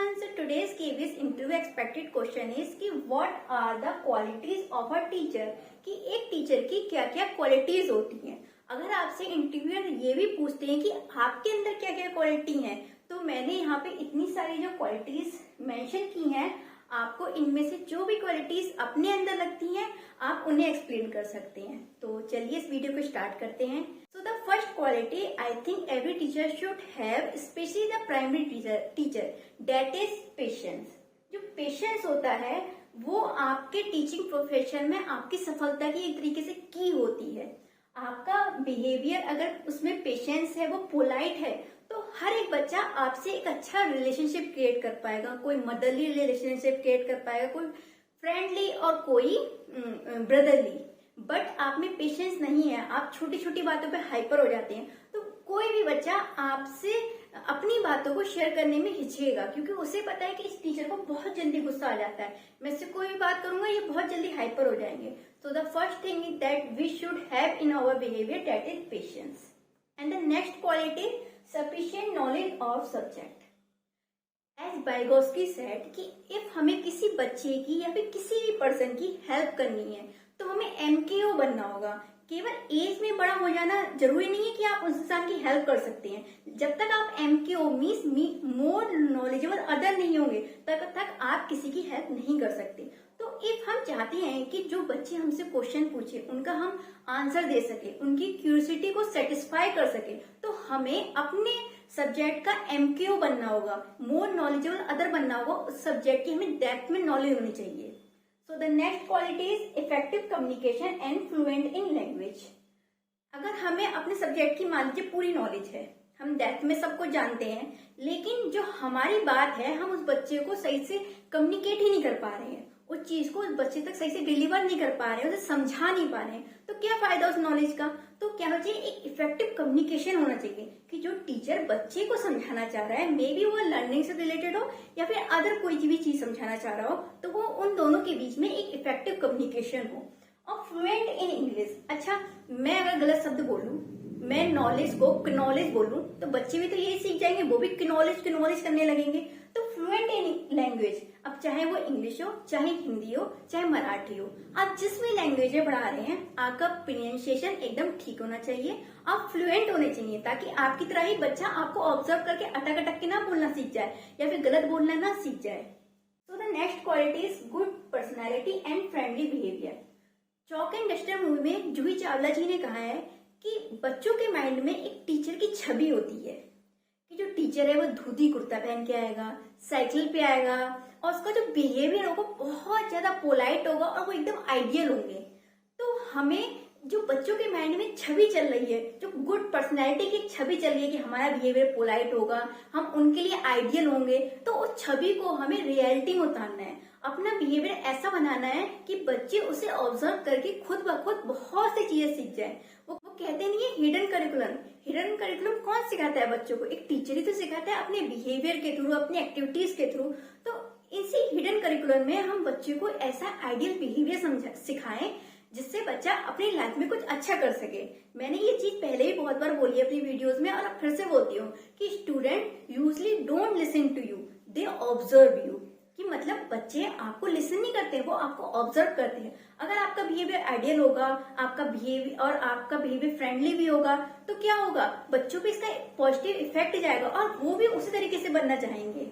everyone. So today's KVS interview expected question is कि what are the qualities of a teacher? कि एक teacher की क्या क्या क्वालिटीज होती हैं। अगर आपसे इंटरव्यूअर ये भी पूछते हैं कि आपके अंदर क्या क्या क्वालिटी हैं, तो मैंने यहाँ पे इतनी सारी जो क्वालिटीज मेंशन की हैं, आपको इनमें से जो भी क्वालिटीज अपने अंदर लगती हैं आप उन्हें एक्सप्लेन कर सकते हैं। तो चलिए इस वीडियो को स्टार्ट करते हैं। सो the first quality I think every teacher should have, specially the primary teacher, that is patience. जो पेशेंस होता है वो आपके टीचिंग प्रोफेशन में आपकी सफलता की एक तरीके से की होती है। आपका बिहेवियर अगर उसमें पेशेंस है, वो पोलाइट है, तो हर एक बच्चा आपसे एक अच्छा रिलेशनशिप क्रिएट कर पाएगा। कोई मदरली रिलेशनशिप क्रिएट कर पाएगा, कोई फ्रेंडली और कोई ब्रदरली। बट आप में पेशेंस नहीं है, आप छोटी छोटी बातों पे हाइपर हो जाते हैं, तो कोई भी बच्चा आपसे अपनी बातों को शेयर करने में हिचकेगा, क्योंकि उसे पता है कि इस टीचर को बहुत जल्दी गुस्सा आ जाता है, मैं इससे कोई भी बात करूंगा ये बहुत जल्दी हाइपर हो जाएंगे। So the first thing is that we should have in our behaviour, that is patience. And the next quality, sufficient knowledge of subject. As Vygotsky said कि if हमें किसी बच्चे की या फिर किसी भी पर्सन की हेल्प करनी है तो हमें MKO बनना होगा। केवल एज में बड़ा हो जाना जरूरी नहीं है कि आप उस इंसान की हेल्प कर सकते हैं। जब तक आप MKO means more knowledgeable other नहीं होंगे तब तक आप किसी की हेल्प नहीं कर सकते। तो इफ हम चाहते हैं कि जो बच्चे हमसे क्वेश्चन पूछे उनका हम आंसर दे सके, उनकी क्यूरियोसिटी को सेटिस्फाई कर सके, तो हमें अपने सब्जेक्ट का MKO बनना होगा, मोर नॉलेजेबल अदर बनना होगा। उस सब्जेक्ट की हमें डेप्थ में नॉलेज होनी चाहिए। सो the next quality is effective communication and fluent in language. अगर हमें अपने सब्जेक्ट की मान लीजिए पूरी नॉलेज है, हम डेप्थ में सब कुछ जानते हैं, लेकिन जो हमारी बात है हम उस बच्चे को सही से कम्युनिकेट ही नहीं कर पा रहे हैं, उस चीज को उस बच्चे तक सही से डिलीवर नहीं कर पा रहे हैं, उसे समझा नहीं पा रहे हैं, तो क्या फायदा उस नॉलेज का। तो क्या होना चाहिए, एक इफेक्टिव कम्युनिकेशन होना चाहिए कि जो टीचर बच्चे को समझाना चाह रहा है, मे बी वो लर्निंग से रिलेटेड हो या फिर अदर कोई भी चीज समझाना चाह रहा हो, तो वो उन दोनों के बीच में एक इफेक्टिव कम्युनिकेशन हो। और फ्लुएंट इन इंग्लिश। अच्छा, मैं अगर गलत शब्द बोलूं, मैं नॉलेज को knowledge बोलूं, तो बच्चे भी तो यही सीख जाएंगे, वो भी knowledge करने लगेंगे। तो फ्लुएंट इन लैंग्वेज, अब चाहे वो इंग्लिश हो, चाहे हिंदी हो, चाहे मराठी हो, आप जिस भी लैंग्वेज में पढ़ा रहे हैं, आपका प्रोनाउंसिएशन एकदम ठीक होना चाहिए, आप फ्लुएंट होने चाहिए, ताकि आपकी तरह ही बच्चा आपको ऑब्जर्व करके अटक अटक के ना बोलना सीख जाए या फिर गलत बोलना ना सीख जाए। सो the next quality is good personality and friendly behaviour. Chalk and duster movie में जूही चावला जी ने कहा है कि बच्चों के माइंड में एक टीचर की छवि होती है कि जो टीचर है वो धोती कुर्ता पहन के आएगा, साइकिल पे आएगा, और उसका जो बिहेवियर होगा बहुत ज्यादा पोलाइट होगा और वो एकदम आइडियल होंगे। तो हमें जो बच्चों के माइंड में छवि चल रही है, जो गुड पर्सनैलिटी की छवि चल रही है कि हमारा बिहेवियर पोलाइट होगा, हम उनके लिए आइडियल होंगे, तो उस छवि को हमें रियलिटी में उतारना है, अपना बिहेवियर ऐसा बनाना है कि बच्चे उसे ऑब्जर्व करके खुद ब खुद बहुत सी चीजें सीख जाए। वो कहते नहीं है हिडन करिकुलम। हिडन करिकुलम कौन सिखाता है बच्चों को? एक टीचर ही तो सिखाता है, अपने बिहेवियर के थ्रू, अपने एक्टिविटीज के थ्रू। तो इसी हिडन करिकुलम में हम बच्चे को ऐसा आइडियल बिहेवियर सिखाएं जिससे बच्चा अपनी लाइफ में कुछ अच्छा कर सके। मैंने ये चीज पहले भी बहुत बार बोली है अपनी वीडियोस में, और अब फिर से बोलती हूँ कि student usually don't listen to you, they observe you. कि मतलब बच्चे आपको लिसन नहीं करते, वो आपको ऑब्जर्व करते हैं। अगर आपका बिहेवियर आइडियल होगा, आपका बिहेवियर फ्रेंडली भी होगा, तो क्या होगा, बच्चों पे इसका पॉजिटिव इफेक्ट जाएगा और वो भी उसी तरीके से बनना चाहेंगे।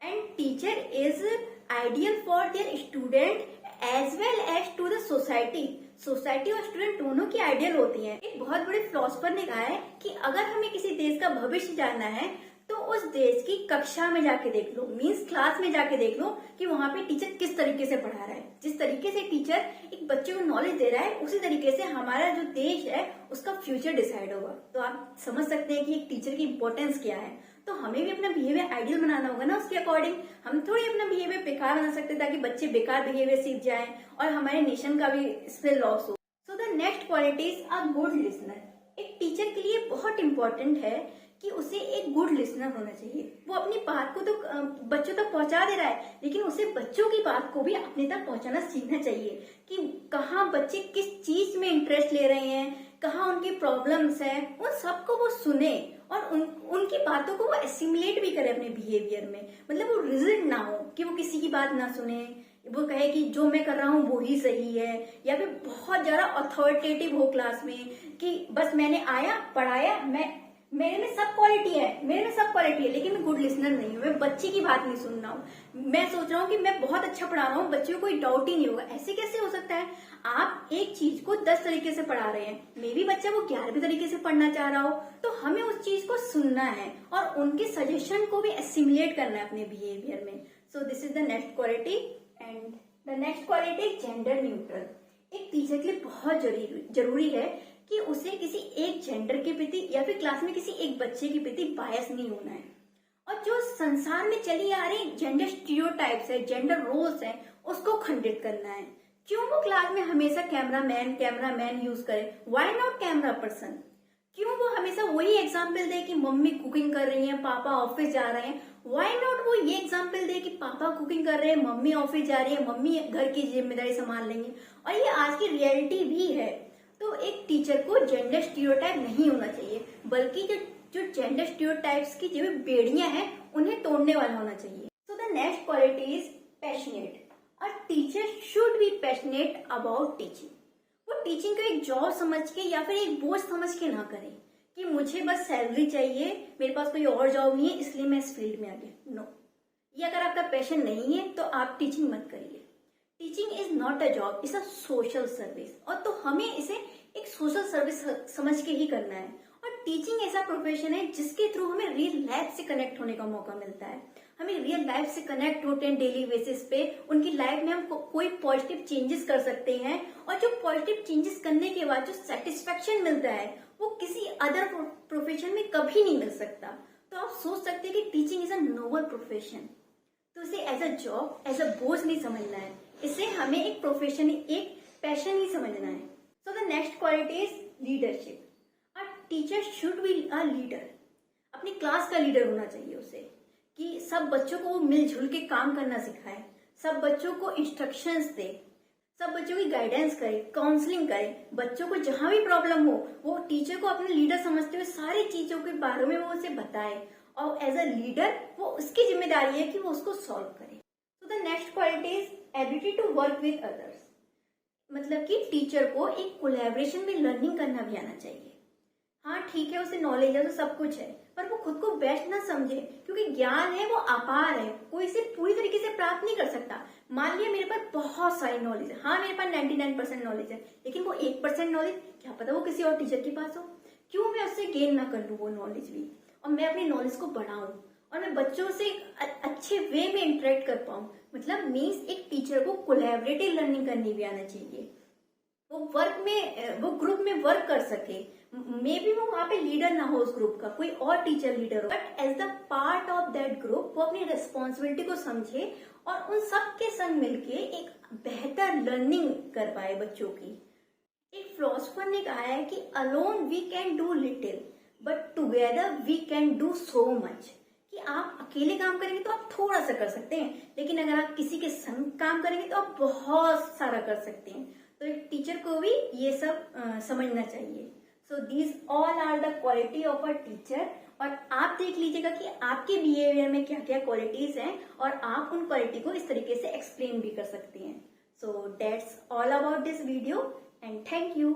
And teacher is ideal for their student as well as to the society और स्टूडेंट दोनों की आइडियल होती हैं। एक बहुत बड़े फिलोसफर ने कहा है कि अगर हमें किसी देश का भविष्य जानना है तो उस देश की कक्षा में जाके देख लो, मीन्स क्लास में जाके देख लो कि वहां पे टीचर किस तरीके से पढ़ा रहा है। जिस तरीके से टीचर एक बच्चे को नॉलेज दे रहा है, उसी तरीके से हमारा जो देश है उसका फ्यूचर डिसाइड होगा। तो आप समझ सकते हैं कि एक टीचर की इंपॉर्टेंस क्या है। तो हमें भी अपना बिहेवियर आइडियल बनाना होगा ना, उसके अकॉर्डिंग। हम थोड़ी अपना बिहेवियर बेकार बना सकते ताकि बच्चे बेकार बिहेवियर सीख जाए और हमारे नेशन का भी इससे लॉस हो। सो the next quality is a good listener. एक टीचर के लिए बहुत इंपॉर्टेंट है कि उसे एक गुड लिसनर होना चाहिए। वो अपनी बात को तो बच्चों तक पहुंचा दे रहा है, लेकिन उसे बच्चों की बात को भी अपने तक पहुंचाना सीखना चाहिए कि कहाँ बच्चे किस चीज में इंटरेस्ट ले रहे हैं, कहाँ उनकी प्रॉब्लम्स हैं, उन सबको वो सुने और उनकी बातों को वो एसिमुलेट भी करे अपने बिहेवियर में, मतलब वो रिजिड ना हो कि वो किसी की बात ना सुने, वो कहे कि जो मैं कर रहा हूँ वो ही सही है, या फिर बहुत ज्यादा अथॉरिटेटिव हो क्लास में कि बस मैंने आया पढ़ाया, मेरे में सब क्वालिटी है लेकिन मैं गुड लिसनर नहीं हूँ, मैं बच्चे की बात नहीं सुन रहा हूँ, मैं सोच रहा हूँ कि मैं बहुत अच्छा पढ़ा रहा हूँ, बच्चे को कोई डाउट ही नहीं होगा। ऐसे कैसे हो सकता है? आप एक चीज को 10 तरीके से पढ़ा रहे हैं, मे बी बच्चा वो 11वें तरीके से पढ़ना चाह रहा हो, तो हमें उस चीज को सुनना है और उनके सजेशन को भी एसिमुलेट करना है अपने बिहेवियर में। So this is the next quality. And the next quality gender neutral. एक टीचर के लिए बहुत जरूरी है कि उसे किसी एक जेंडर के प्रति या फिर क्लास में किसी एक बच्चे के प्रति बायस नहीं होना है। और जो संसार में चली आ रही जेंडर स्टीरियोटाइप्स है, जेंडर रोल्स है, उसको खंडित करना है। क्यों वो क्लास में हमेशा कैमरामैन यूज करे? Why not camera person? क्यों वो हमेशा वही एग्जाम्पल दे कि मम्मी कुकिंग कर रही है, पापा ऑफिस जा रहे हैं? व्हाई नॉट वो ये एग्जाम्पल दे कि पापा कुकिंग कर रहे हैं, मम्मी ऑफिस जा रही है, मम्मी घर की जिम्मेदारी संभाल लेंगे। और ये आज की रियलिटी भी है। तो एक टीचर को जेंडर स्टीरियोटाइप नहीं होना चाहिए, बल्कि जो जेंडर स्टीरियोटाइप्स की जो बेड़ियां हैं उन्हें तोड़ने वाला होना चाहिए। सो the next quality is passionate. A teacher should be passionate about teaching. वो टीचिंग को एक जॉब समझ के या फिर एक बोझ समझ के ना करे कि मुझे बस सैलरी चाहिए, मेरे पास कोई और जॉब नहीं है इसलिए मैं इस फील्ड में आ गया। नो, ये अगर आपका पैशन नहीं है तो आप टीचिंग मत करिए। Teaching is not a job, is a social service. और तो हमें इसे एक सोशल सर्विस समझ के ही करना है। और टीचिंग ऐसा प्रोफेशन है जिसके थ्रू हमें रियल लाइफ से कनेक्ट होने का मौका मिलता है। हमें रियल लाइफ से कनेक्ट होते हैं डेली बेसिस पे, उनकी लाइफ में हम कोई पॉजिटिव चेंजेस कर सकते हैं। और जो पॉजिटिव चेंजेस करने के बाद जो सेटिस्फेक्शन मिलता है वो किसी अदर प्रोफेशन में कभी नहीं मिल सकता। तो आप सोच सकते हैं कि teaching is a noble profession. तो इसे as a job, as a बोझ नहीं समझना है, इसे हमें एक प्रोफेशन, एक पैशन ही समझना है। सो the next quality is leadership. A teacher should be a leader. अपनी क्लास का लीडर होना चाहिए उसे, कि सब बच्चों को वो मिलजुल के काम करना सिखाए, सब बच्चों को इंस्ट्रक्शंस दे, सब बच्चों की गाइडेंस करे, काउंसलिंग करे। बच्चों को जहां भी प्रॉब्लम हो वो टीचर को अपने लीडर समझते हुए सारी चीजों के बारे में वो उसे बताए, और एज अ लीडर वो उसकी जिम्मेदारी है कि वो उसको सॉल्व करे। So the next quality is ability to work with others. मतलब कि टीचर को एक कोलैबोरेशन में लर्निंग करना भी आना चाहिए। हाँ ठीक है, उसे नॉलेज है तो सब कुछ है, पर वो खुद को बेस्ट ना समझे, क्योंकि ज्ञान है वो अपार है, कोई इसे पूरी तरीके से प्राप्त नहीं कर सकता। मान लिया मेरे पास बहुत सारी नॉलेज है, हाँ मेरे पास 99% नॉलेज है, लेकिन वो 1% नॉलेज क्या पता वो किसी और टीचर के पास हो। क्यों मैं उससे गेन ना कर लूँ वो नॉलेज भी, और मैं अपनी नॉलेज को बढ़ाऊं और मैं बच्चों से अच्छे वे में इंटरेक्ट कर पाऊं। मतलब मीन्स एक टीचर को कोलैबोरेटिव लर्निंग करनी भी आना चाहिए। वो ग्रुप में वर्क कर सके। मे बी वो वहां पे लीडर ना हो उस ग्रुप का, कोई और टीचर लीडर हो, but as the part of that group वो अपनी रेस्पॉन्सिबिलिटी को समझे और उन सब के संग मिलके एक बेहतर लर्निंग कर पाए बच्चों की। एक फिलोसफर ने कहा है कि alone we can do little but together we can do so much. कि आप अकेले काम करेंगे तो आप थोड़ा सा कर सकते हैं, लेकिन अगर आप किसी के संग काम करेंगे तो आप बहुत सारा कर सकते हैं। तो एक टीचर को भी ये सब समझना चाहिए। So these all are the quality of a teacher. और आप देख लीजिएगा कि आपके बिहेवियर में क्या क्या क्वालिटीज हैं और आप उन क्वालिटी को इस तरीके से एक्सप्लेन भी कर सकते हैं। So that's all about this video and thank you.